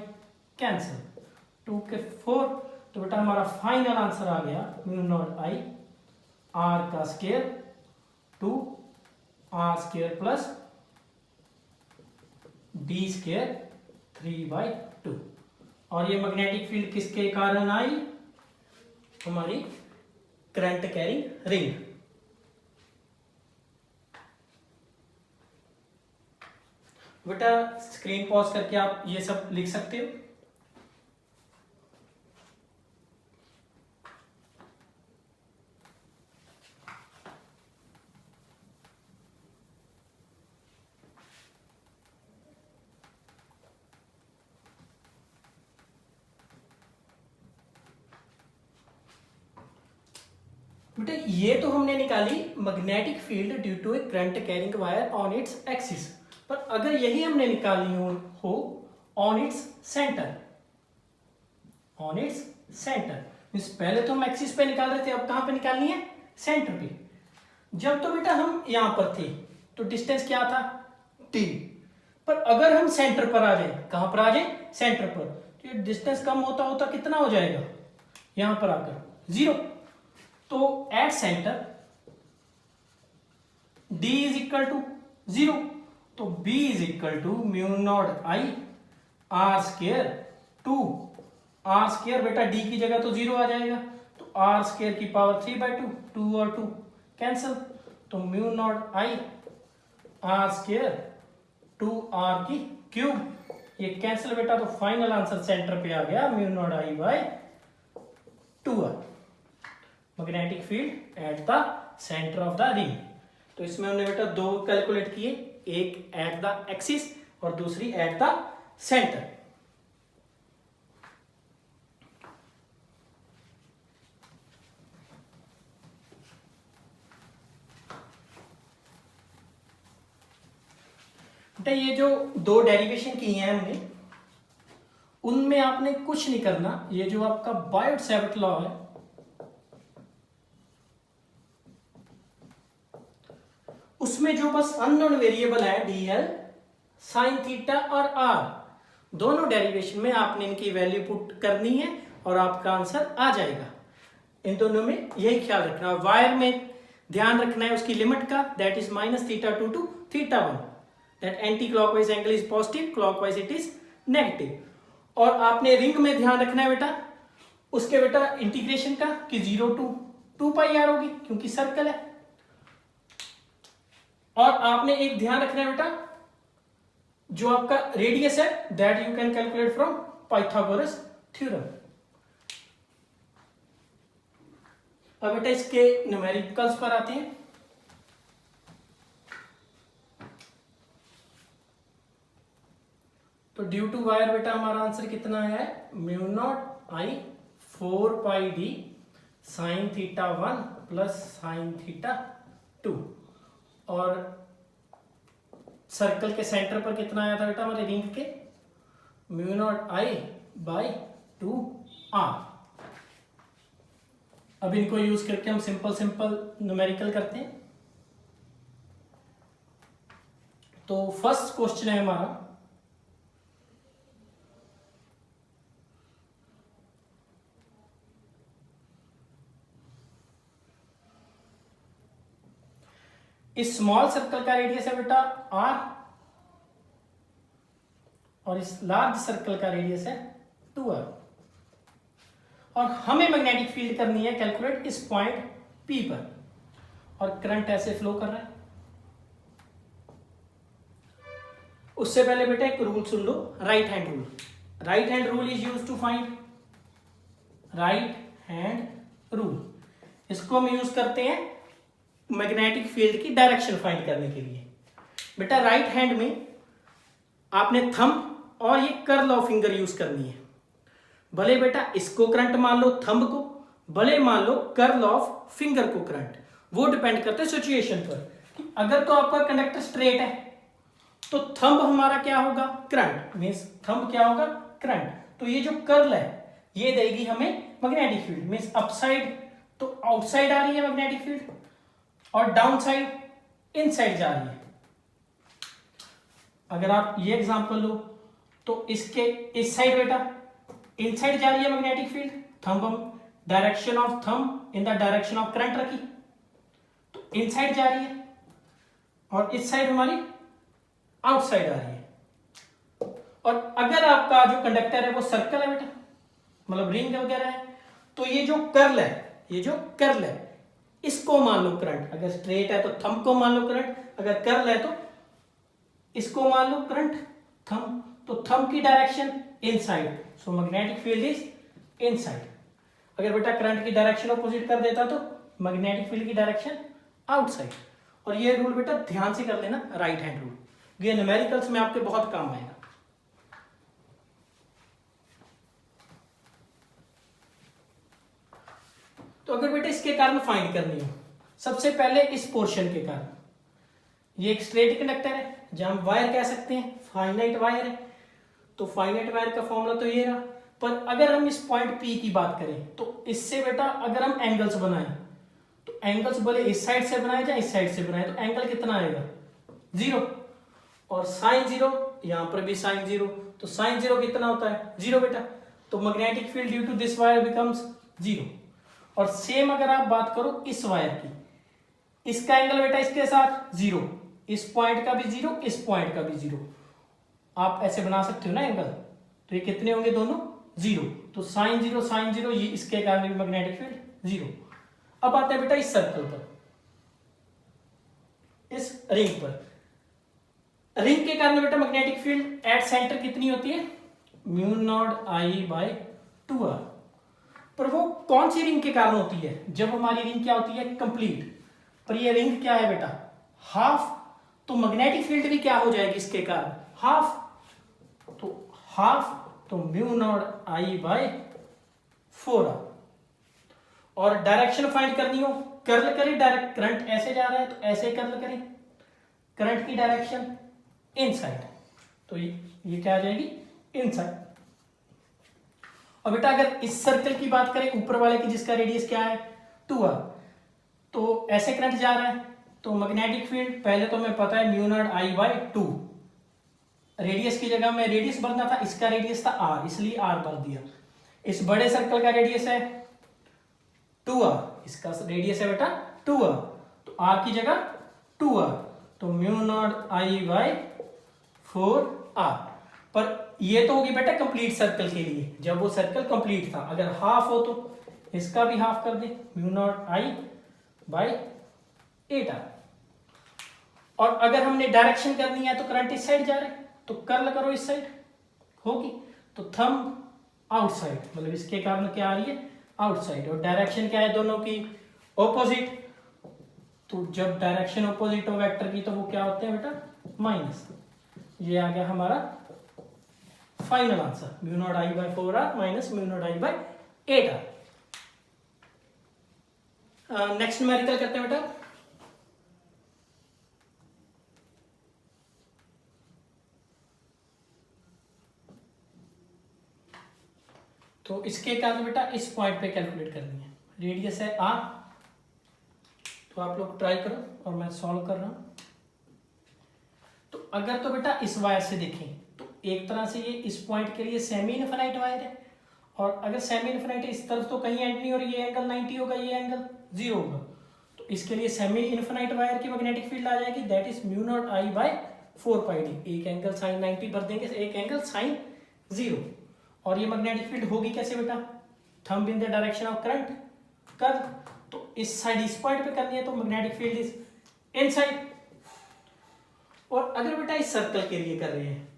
कैंसिल, 2 के 4। तो बेटा हमारा फाइनल आंसर आ गया म्यू नॉट आई आर का square 2 R square plus D square 3/2। और ये मैग्नेटिक फील्ड किसके कारण आई, हमारी करंट कैरिंग रिंग। बेटा स्क्रीन पॉज करके आप ये सब लिख सकते हो। बेटा ये तो हमने निकाली magnetic field due to a current carrying wire on its axis. पर अगर यही हमने निकालनी हो on its centre, on its centre means पहले तो हम एक्सिस पे निकाल रहे थे, अब कहां पे निकालनी है, सेंटर पे। जब तो बेटा हम यहां पर थे तो डिस्टेंस क्या था, t। पर अगर हम सेंटर पर आ जाए, कहां पर आ जाए, सेंटर पर, तो ये डिस्टेंस कम होता होता कितना हो जाएगा, यहां पर आकर 0। तो at centre d is equal to 0, तो b is equal to mu naught I R square 2 R square. बेटा d की जगह तो 0 आ जाएगा, तो आर स्क्वायर की पावर 3/2, 2 और 2 कैंसिल, तो mu naught I R square 2r की क्यूब, ये कैंसिल बेटा। तो फाइनल आंसर सेंटर पे आ गया mu naught I by 2r, magnetic field at the centre of the ring. तो इसमें हमने बेटा दो कैलकुलेट किए, एक एट द एक्सिस और दूसरी एट द सेंटर। बेटा ये जो दो डेरिवेशन की हैं हमने, उनमें आपने कुछ नहीं करना। ये जो आपका बायोट-सैवर्ट लॉ है, उसमें जो बस अननोन वेरिएबल है डीएल, साइन थीटा और आर, दोनों डेरिवेशन में आपने इनकी वैल्यू पुट करनी है और आपका आंसर आ जाएगा। इन दोनों में यही ख्याल रखना है। वायर में ध्यान रखना है उसकी लिमिट का, that is -θ2 to θ1, that anti clockwise angle is positive, clockwise it is negative. और आपने रिंग में ध्यान रखना है बेटा उसके बेटा इंटीग्रेशन का कि 0 to 2 पाई आर होगी क्योंकि सर्कल है। और आपने एक ध्यान रखना है बेटा जो आपका रेडियस है that you can calculate from Pythagoras theorem. अब बेटा इसके न्यूमेरिकल्स पर आते हैं। तो ड्यू टू वायर बेटा हमारा आंसर कितना है, mu naught I 4 pi D sine theta 1 plus sine theta 2। और सर्कल के सेंटर पर कितना आया था बेटा हमारे रिंग के, mu naught I by 2r। अब इनको यूज करके हम सिंपल न्यूमेरिकल करते हैं। तो फर्स्ट क्वेश्चन है हमारा, इस स्मॉल सर्कल का रेडियस है बेटा r और इस लार्ज सर्कल का रेडियस है 2r। और हमें मैग्नेटिक फील्ड करनी है कैलकुलेट इस पॉइंट P पर, और करंट ऐसे फ्लो कर रहा है। उससे पहले बेटा एक रूल सुन लो, right hand rule. Right hand rule is use to find, right hand rule, इसको हम यूज करते हैं मैग्नेटिक फील्ड की डायरेक्शन फाइंड करने के लिए। बेटा राइट हैंड में आपने थंब और ये कर्ल ऑफ फिंगर यूज करनी है। भले बेटा इसको करंट मान लो, थंब को, भले मान लो कर्ल ऑफ फिंगर को करंट, वो डिपेंड करते हैं सिचुएशन पर। कि अगर तो आपका कंडक्टर स्ट्रेट है तो थंब हमारा क्या होगा, करंट, मीन्स थंब क्या होगा, करंट। तो ये जो कर्ल है ये देगी हमें मैग्नेटिक फील्ड, मीन्स अपसाइड तो आउटसाइड आ रही है मैग्नेटिक फील्ड, और डाउन साइड इनसाइड जा रही है। अगर आप ये एग्जांपल लो तो इसके इस साइड बेटा इनसाइड जा रही है मैग्नेटिक फील्ड, थंब हम direction of thumb in the direction of current रखी तो इनसाइड जा रही है, और इस साइड हमारी आउटसाइड आ रही है। और अगर आपका जो कंडक्टर है वो सर्कल है बेटा, मतलब रिंग वगैरह है, तो ये जो कर्ल है, ये जो कर्ल है इसको मान लो करंट। अगर स्ट्रेट है तो थंब को मान लो करंट, अगर कर्ल है तो इसको मान लो करंट, थंब, तो थंब की direction inside, so magnetic field is inside. अगर बेटा करंट की डायरेक्शन अपोजिट कर देता तो मैग्नेटिक फील्ड की डायरेक्शन आउटसाइड। और ये रूल बेटा ध्यान से कर लेना, राइट हैंड रूल, ये न्यूमेरिकल्स में आपके बहुत काम आएगा। तो अगर बेटा इसके कारण फाइंड करनी हो, सबसे पहले इस पोर्शन के कारण, ये एक स्ट्रेट कंडक्टर है जहां हम वायर कह सकते हैं, फाइनाइट वायर है, तो फाइनाइट वायर का फॉर्मूला तो ये रहा। पर अगर हम इस पॉइंट P की बात करें तो इससे बेटा अगर हम एंगल्स बनाएं तो एंगल्स भले इस साइड से बनाए या इस साइड से बनाए तो एंगल कितना आएगा, 0, और साइन 0, यहां पर भी साइन 0, तो साइन 0 कितना होता है, 0 बेटा, तो magnetic field due to this wire becomes 0। और सेम अगर आप बात करो इस वायर की, इसका एंगल बेटा इसके साथ 0, इस पॉइंट का भी 0, इस पॉइंट का भी 0, आप ऐसे बना सकते हो ना एंगल, तो ये कितने होंगे दोनों, 0, तो साइन 0 साइन 0, ये इसके कारण भी मैग्नेटिक फील्ड 0। अब आते हैं बेटा इस सर्कल पर, इस रिंग पर, रिंग के कारण बेटा मैग्नेटिक फील्ड एट सेंटर कितनी होती है, म्यू नॉट I/2r। पर वो कौन सी रिंग के कारण होती है, जब हमारी रिंग क्या होती है, कंप्लीट। पर ये रिंग क्या है बेटा, हाफ, तो मैग्नेटिक फील्ड भी क्या हो जाएगी इसके कारण, हाफ, तो हाफ, तो म्यू नॉट I/4r। और डायरेक्शन फाइंड करनी हो, कर्ल करें, डायरेक्ट करंट ऐसे जा रहा है तो ऐसे कर्ल करें, करंट की डायरेक्शन इनसाइड, तो ये क्या आ जाएगी, इनसाइड। और बेटा अगर इस सर्कल की बात करें ऊपर वाले की, जिसका रेडियस क्या है, 2r, तो ऐसे करंट जा रहा है तो मैग्नेटिक फील्ड पहले तो हमें पता है म्यू नॉट I/2, रेडियस की जगह में रेडियस भरना था, इसका रेडियस था r, इसलिए r भर दिया। इस बड़े सर्कल का रेडियस है 2r, इसका रेडियस है बेटा 2r, तो r की जगह 2r, तो म्यू नॉट I/4r। पर ये तो होगी बेटा कंप्लीट सर्कल के लिए, जब वो सर्कल कंप्लीट था। अगर हाफ हो तो इसका भी हाफ कर दे, म्यू नॉट I/8r। और अगर हमने डायरेक्शन करनी है तो करंट इस साइड जा रहा है तो कर्ल करो इस साइड होगी, तो थंब आउटसाइड, मतलब इसके कारण क्या आ रही है, आउटसाइड। और डायरेक्शन क्या है दोनों की, ऑपोजिट, तो जब डायरेक्शन ऑपोजिट हो वेक्टर की तो वो क्या होते हैं बेटा, माइनस। ये आ गया हमारा final answer, mu naught I/4r minus mu naught I/8r। Next numerical करते हैं बेटा। तो इसके कारण बेटा इस पॉइंट पे कैलकुलेट करनी है, रेडियस है r, तो आप लोग ट्राई करो और मैं सॉल्व कर रहा हूं। तो अगर तो बेटा इस वायर से देखें तो एक तरह से ये इस पॉइंट के लिए सेमी इनफिनाइट वायर है, और अगर सेमी इनफिनाइट इस तरफ तो कहीं एंड नहीं हो रही, ये एंगल 90 होगा, ये एंगल 0 होगा, तो इसके लिए सेमी इनफिनाइट वायर की मैग्नेटिक फील्ड आ जाएगी, that is mu naught I/4πd। एक एंगल साइन 90 भर देंगे, एक एंगल साइन 0। और ये मैग्नेटिक फील्ड होगी कैसे बेटा, thumb in the direction of current, कर, तो इस साइड इस पॉइंट पे करनी है तो मैग्नेटिक फील्ड इज इनसाइड। और अगर बेटा इस सर्कल के लिए कर रहे हैं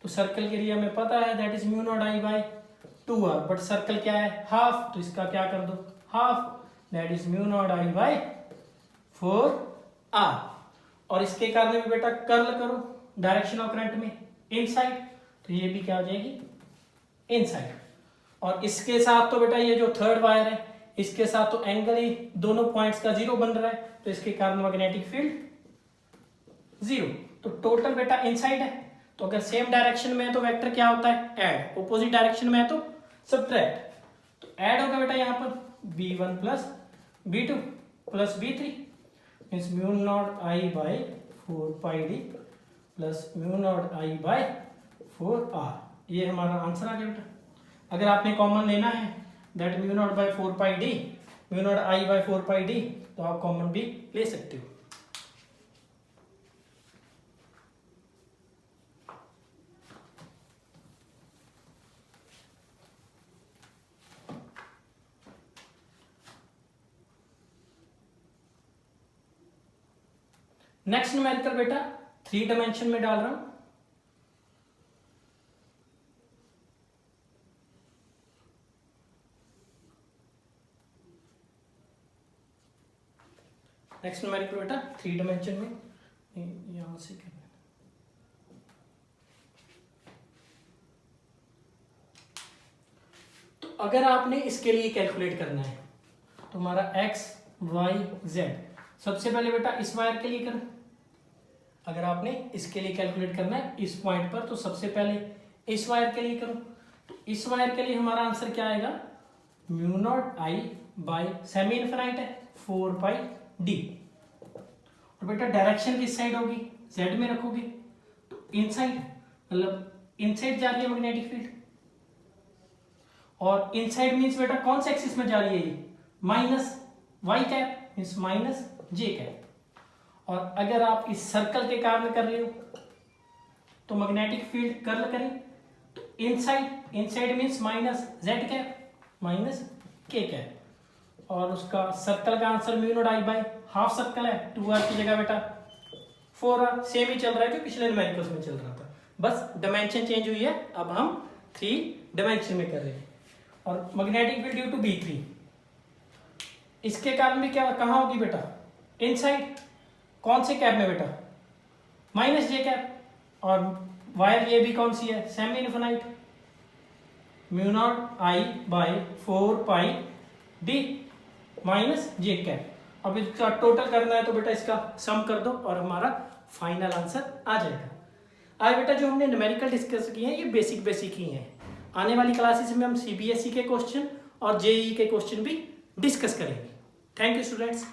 तो सर्कल के लिए हमें पता है that is mu naught I/2r, but circle क्या है, हाफ, तो इसका क्या कर दो, half, that is mu naught I/4r। और इसके कारण भी बेटा कर्ल करो डायरेक्शन ऑफ करंट में इनसाइड, तो ये भी क्या हो जाएगी, इनसाइड। और इसके साथ तो बेटा ये जो थर्ड वायर है इसके साथ तो एंगल ही दोनों पॉइंट्स का 0 बन रहा है, तो इसके कारण मैग्नेटिक फील्ड 0। तो टोटल बेटा इनसाइड है। तो अगर सेम डायरेक्शन में है तो वेक्टर क्या होता है, ऐड। ऑपोजिट डायरेक्शन में है तो सब्ट्रैक्ट। तो ऐड होगा बेटा यहाँ पर b1 plus b2 plus b3 means mu naught I by 4πd plus mu naught I by 4r। ये हमारा आंसर आ गया बेटा। अगर आपने कॉमन लेना है that mu naught by 4πd, mu naught I by 4πd, तो आप कॉमन भी ले सकते हो। नेक्स्ट न्यूमेरिकल बेटा 3 डायमेंशन में डाल रहा हूं। नेक्स्ट न्यूमेरिकल बेटा 3 डायमेंशन में, यहां से करना। तो अगर आपने इसके लिए कैलकुलेट करना है तो हमारा x y z, सबसे पहले बेटा इस वायर के लिए करना। अगर आपने इसके लिए कैलकुलेट करना है इस पॉइंट पर तो सबसे पहले इस वायर के लिए करो। तो इस वायर के लिए हमारा आंसर क्या आएगा, mu naught I by semi infinite है 4πd। और बेटा डायरेक्शन किस साइड होगी, z में रखोगे तो इनसाइड, मतलब इनसाइड जा रही है मैग्नेटिक फील्ड। और इनसाइड मीन्स बेटा कौन से एक्सिस में जा रही है, ये minus y cap means minus j cap. और अगर आप इस सर्कल के कारण कर रहे हो तो मैग्नेटिक फील्ड कर्ल करें तो inside, inside means minus z cap minus k cap. और उसका सर्कल का answer mu naught I by half circle है 2r की जगह बेटा 4r। सेम ही चल रहा है जो पिछले न्यूमेरिकल्स में चल रहा था, बस डायमेंशन चेंज हुई है, अब हम 3 डायमेंशन में कर रहे हैं। और magnetic field due to b3, इसके कारण भी क्या कहाँ होगी बेटा, इनसाइड। कौन से कैप में बेटा, माइनस j कैप। और वायर ये भी कौन सी है, semi infinite, mu naught I by 4πd minus j cap. अब इसका टोटल करना है तो बेटा इसका सम कर दो और हमारा फाइनल आंसर आ जाएगा। आज बेटा जो हमने न्यूमेरिकल डिस्कस किए हैं ये बेसिक ही हैं। आने वाली क्लासेस में हम CBSE के क्वेश्चन और JEE के क्वेश्चन भी डिस्कस करेंगे। Thank you students.